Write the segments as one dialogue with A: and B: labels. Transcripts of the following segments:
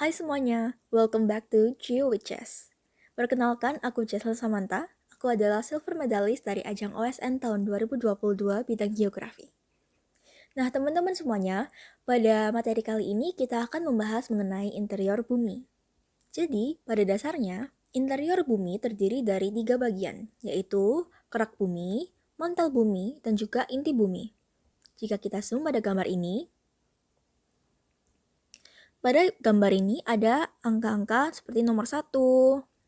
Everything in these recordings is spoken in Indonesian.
A: Hai semuanya, welcome back to Geo with Chess. Perkenalkan, aku Jesel Samantha. Aku adalah silver medalist dari ajang OSN tahun 2022 bidang geografi. Nah, teman-teman semuanya, pada materi kali ini kita akan membahas mengenai interior bumi. Jadi, pada dasarnya, interior bumi terdiri dari 3 bagian, yaitu kerak bumi, mantel bumi, dan juga inti bumi. Jika kita zoom pada gambar ini, pada gambar ini ada angka-angka seperti nomor 1,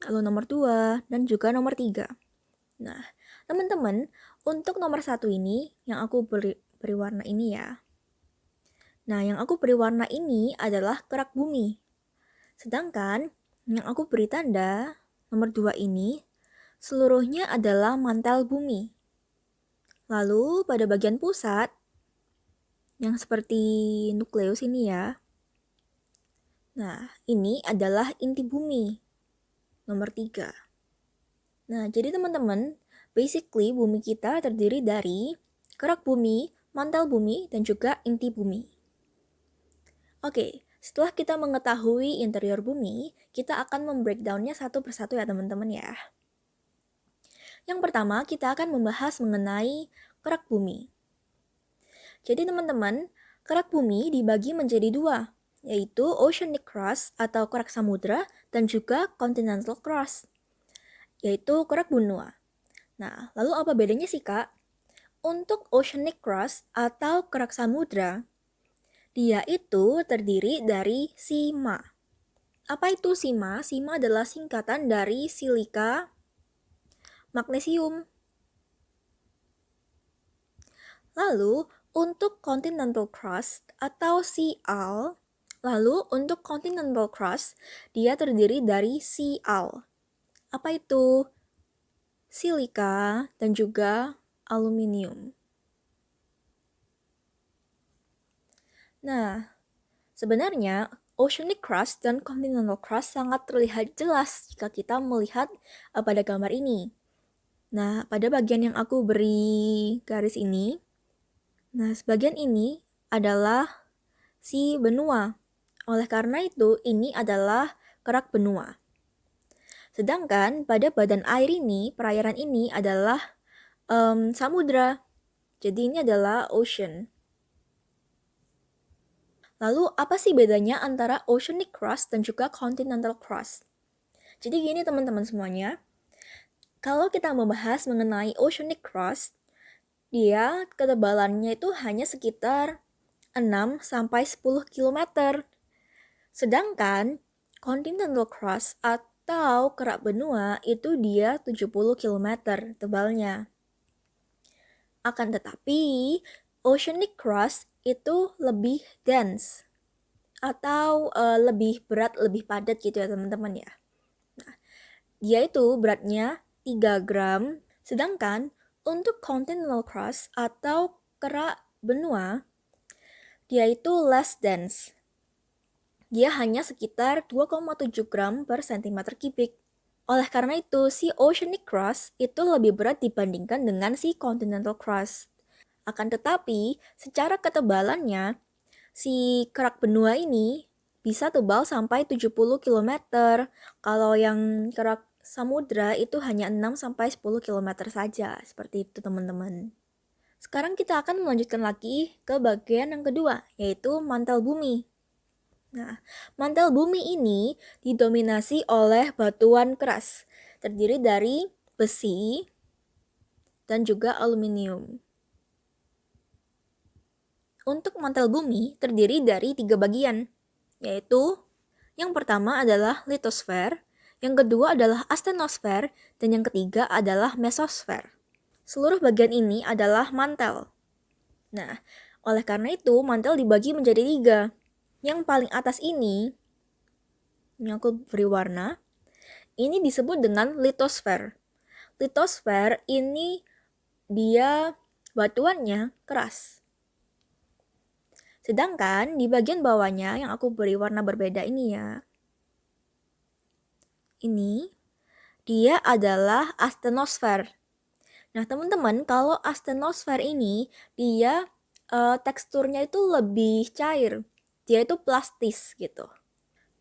A: lalu nomor 2, dan juga nomor 3. Nah, teman-teman, untuk nomor 1 ini yang aku beri warna ini ya. Nah, yang aku beri warna ini adalah kerak bumi. Sedangkan yang aku beri tanda nomor 2 ini seluruhnya adalah mantel bumi. Lalu pada bagian pusat yang seperti nukleus ini ya. Nah, ini adalah inti bumi, nomor 3. Nah, jadi teman-teman, basically bumi kita terdiri dari kerak bumi, mantel bumi, dan juga inti bumi. Oke, setelah kita mengetahui interior bumi, kita akan membreakdownnya satu persatu ya teman-teman ya. Yang pertama, kita akan membahas mengenai kerak bumi. Jadi teman-teman, kerak bumi dibagi menjadi dua, yaitu oceanic crust atau kerak samudra dan juga continental crust, yaitu kerak benua. Nah, lalu apa bedanya sih Kak? Untuk oceanic crust atau kerak samudra, dia itu terdiri dari sima. Apa itu sima? Sima adalah singkatan dari silika, magnesium. Lalu, untuk continental crust atau Sial, dia terdiri dari Sial. Apa itu? Silika dan juga aluminium. Nah, sebenarnya oceanic crust dan continental crust sangat terlihat jelas jika kita melihat pada gambar ini. Nah, pada bagian yang aku beri garis ini, nah, sebagian ini adalah si benua. Oleh karena itu, ini adalah kerak benua. Sedangkan pada badan air ini, perairan ini adalah samudra. Jadi ini adalah ocean. Lalu apa sih bedanya antara oceanic crust dan juga continental crust? Jadi gini teman-teman semuanya, kalau kita membahas mengenai oceanic crust, dia ketebalannya itu hanya sekitar 6-10 km. Sedangkan continental crust atau kerak benua itu dia 70 km tebalnya. Akan tetapi, oceanic crust itu lebih dense atau lebih berat, lebih padat gitu ya teman-teman ya. Nah, dia itu beratnya 3 gram, sedangkan untuk continental crust atau kerak benua, dia itu less dense. Dia hanya sekitar 2,7 gram per centimeter kubik. Oleh karena itu, si oceanic crust itu lebih berat dibandingkan dengan si continental crust. Akan tetapi, secara ketebalannya, si kerak benua ini bisa tebal sampai 70 km. Kalau yang kerak samudra itu hanya 6-10 km saja. Seperti itu teman-teman. Sekarang kita akan melanjutkan lagi ke bagian yang kedua, yaitu mantel bumi. Nah, mantel bumi ini didominasi oleh batuan keras, terdiri dari besi dan juga aluminium. Untuk mantel bumi terdiri dari 3 bagian, yaitu yang pertama adalah litosfer, yang kedua adalah astenosfer, dan yang ketiga adalah mesosfer. Seluruh bagian ini adalah mantel. Nah, oleh karena itu mantel dibagi menjadi 3. Yang paling atas ini, yang aku beri warna, ini disebut dengan litosfer. Litosfer ini dia batuannya keras. Sedangkan di bagian bawahnya yang aku beri warna berbeda ini ya. Ini dia adalah astenosfer. Nah, teman-teman, kalau astenosfer ini dia teksturnya itu lebih cair. Dia itu plastis gitu.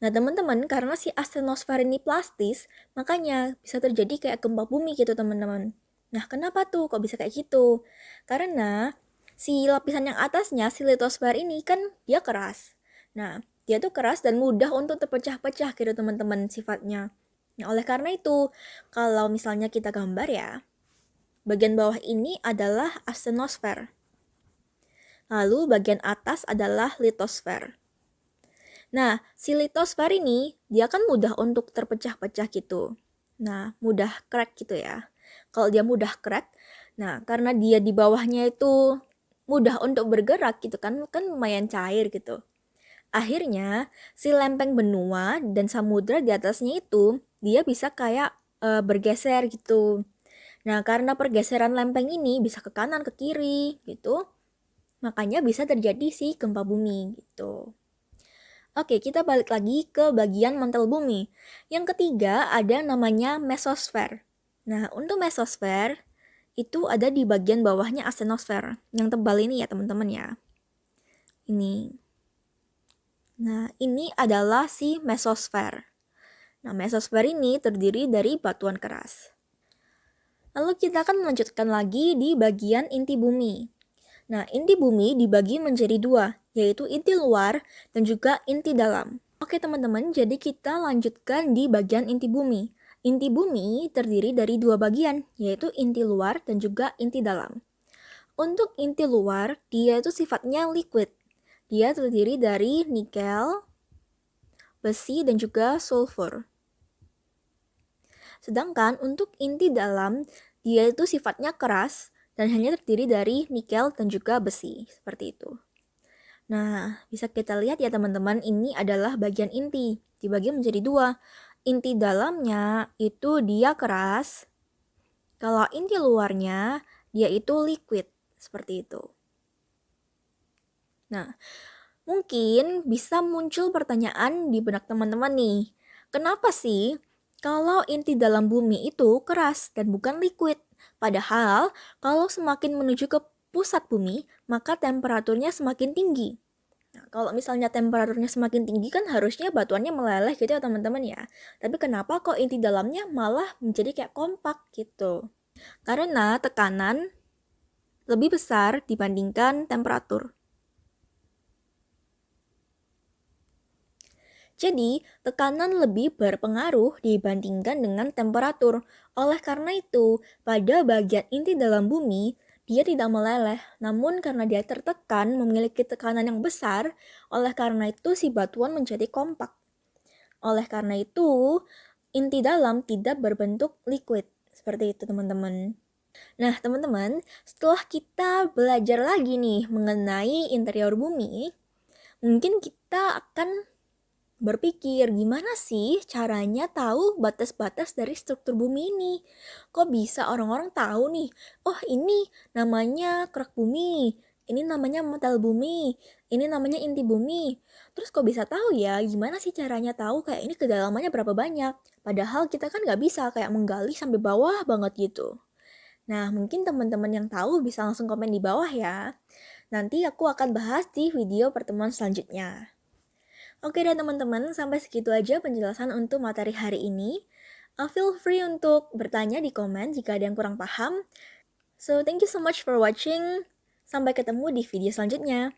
A: Nah teman-teman, karena si astenosfer ini plastis, makanya bisa terjadi kayak gempa bumi gitu teman-teman. Nah kenapa tuh kok bisa kayak gitu? Karena si lapisan yang atasnya, si litosfer ini kan dia keras. Nah dia tuh keras dan mudah untuk terpecah-pecah gitu teman-teman sifatnya. Nah oleh karena itu, kalau misalnya kita gambar ya, bagian bawah ini adalah astenosfer. Lalu bagian atas adalah litosfer. Nah, si litosfer ini, dia kan mudah untuk terpecah-pecah gitu. Nah, mudah crack gitu ya. Kalau dia mudah crack, nah karena dia di bawahnya itu mudah untuk bergerak gitu kan lumayan cair gitu. Akhirnya, si lempeng benua dan samudra di atasnya itu, dia bisa kayak bergeser gitu. Nah, karena pergeseran lempeng ini bisa ke kanan, ke kiri gitu, makanya bisa terjadi si gempa bumi gitu. Oke, kita balik lagi ke bagian mantel bumi. Yang ketiga ada namanya mesosfer. Nah, untuk mesosfer itu ada di bagian bawahnya astenosfer. Yang tebal ini ya teman-teman ya. Ini. Nah, ini adalah si mesosfer. Nah, mesosfer ini terdiri dari batuan keras. Lalu kita akan melanjutkan lagi di bagian inti bumi. Nah, inti bumi dibagi menjadi dua, yaitu inti luar dan juga inti dalam. Oke teman-teman, jadi kita lanjutkan di bagian inti bumi. Inti bumi terdiri dari dua bagian, yaitu inti luar dan juga inti dalam. Untuk inti luar, dia itu sifatnya liquid. Dia terdiri dari nikel, besi, dan juga sulfur. Sedangkan untuk inti dalam, dia itu sifatnya keras dan hanya terdiri dari nikel dan juga besi, seperti itu. Nah, bisa kita lihat ya teman-teman, ini adalah bagian inti. Dibagi menjadi dua. Inti dalamnya itu dia keras. Kalau inti luarnya, dia itu liquid. Seperti itu. Nah, mungkin bisa muncul pertanyaan di benak teman-teman nih. Kenapa sih kalau inti dalam bumi itu keras dan bukan liquid? Padahal kalau semakin menuju ke pusat bumi, maka temperaturnya semakin tinggi. Nah, kalau misalnya temperaturnya semakin tinggi kan harusnya batuannya meleleh gitu ya teman-teman ya. Tapi kenapa kok inti dalamnya malah menjadi kayak kompak gitu? Karena tekanan lebih besar dibandingkan temperatur. Jadi, tekanan lebih berpengaruh dibandingkan dengan temperatur. Oleh karena itu, pada bagian inti dalam bumi, dia tidak meleleh, namun karena dia tertekan memiliki tekanan yang besar, oleh karena itu si batuan menjadi kompak. Oleh karena itu, inti dalam tidak berbentuk liquid. Seperti itu teman-teman. Nah teman-teman, setelah kita belajar lagi nih mengenai interior bumi, mungkin kita akan berpikir gimana sih caranya tahu batas-batas dari struktur bumi ini. Kok bisa orang-orang tahu nih, oh ini namanya kerak bumi, ini namanya mantel bumi, ini namanya inti bumi. Terus kok bisa tahu ya, gimana sih caranya tahu kayak ini kedalamannya berapa banyak? Padahal kita kan nggak bisa kayak menggali sampai bawah banget gitu. Nah, mungkin teman-teman yang tahu bisa langsung komen di bawah ya. Nanti aku akan bahas di video pertemuan selanjutnya. Oke dan teman-teman, sampai segitu aja penjelasan untuk materi hari ini. Feel free untuk bertanya di komen jika ada yang kurang paham. So, thank you so much for watching. Sampai ketemu di video selanjutnya.